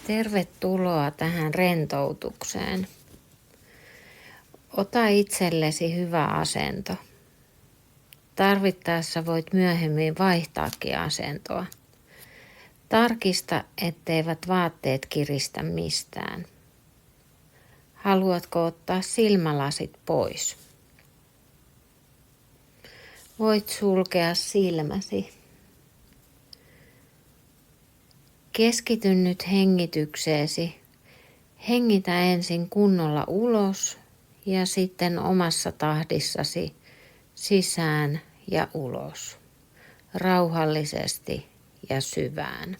Tervetuloa tähän rentoutukseen. Ota itsellesi hyvä asento. Tarvittaessa voit myöhemmin vaihtaakin asentoa. Tarkista, etteivät vaatteet kiristä mistään. Haluatko ottaa silmälasit pois? Voit sulkea silmäsi. Keskity nyt hengitykseesi. Hengitä ensin kunnolla ulos ja sitten omassa tahdissasi sisään ja ulos. Rauhallisesti ja syvään.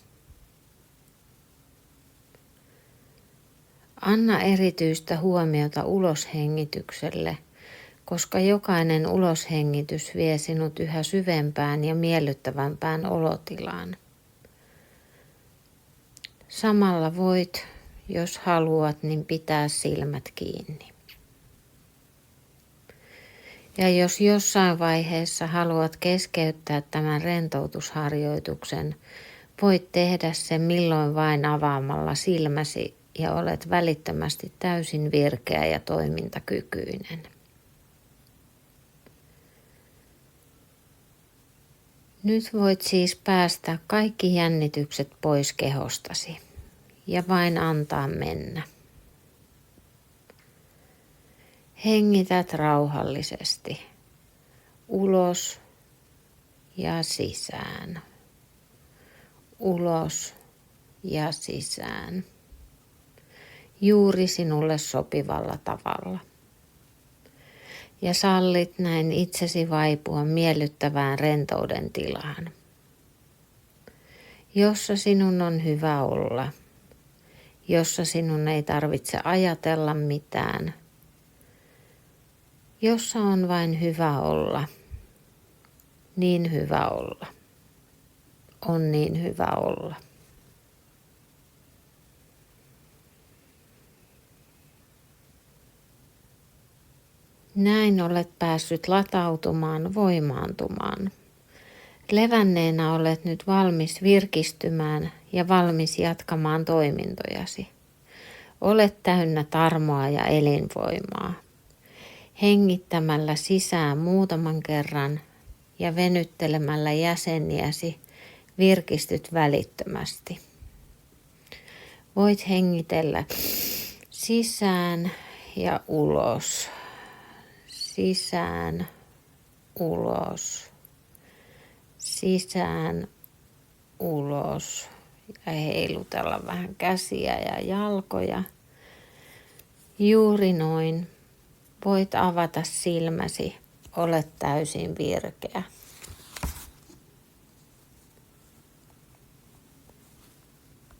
Anna erityistä huomiota uloshengitykselle, koska jokainen uloshengitys vie sinut yhä syvempään ja miellyttävämpään olotilaan. Samalla voit, jos haluat, niin pitää silmät kiinni. Ja jos jossain vaiheessa haluat keskeyttää tämän rentoutusharjoituksen, voit tehdä sen milloin vain avaamalla silmäsi ja olet välittömästi täysin virkeä ja toimintakykyinen. Nyt voit siis päästää kaikki jännitykset pois kehostasi ja vain antaa mennä. Hengität rauhallisesti ulos ja sisään. Ulos ja sisään. Juuri sinulle sopivalla tavalla. Ja sallit näin itsesi vaipua miellyttävään rentouden tilaan, jossa sinun on hyvä olla, jossa sinun ei tarvitse ajatella mitään, jossa on vain hyvä olla, niin hyvä olla, on niin hyvä olla. Näin olet päässyt latautumaan, voimaantumaan. Levänneenä olet nyt valmis virkistymään ja valmis jatkamaan toimintojasi. Olet täynnä tarmoa ja elinvoimaa. Hengittämällä sisään muutaman kerran ja venyttelemällä jäseniäsi virkistyt välittömästi. Voit hengitellä sisään ja ulos. Sisään, ulos, sisään, ulos ja heilutella vähän käsiä ja jalkoja. Juuri noin. Voit avata silmäsi, olet täysin virkeä.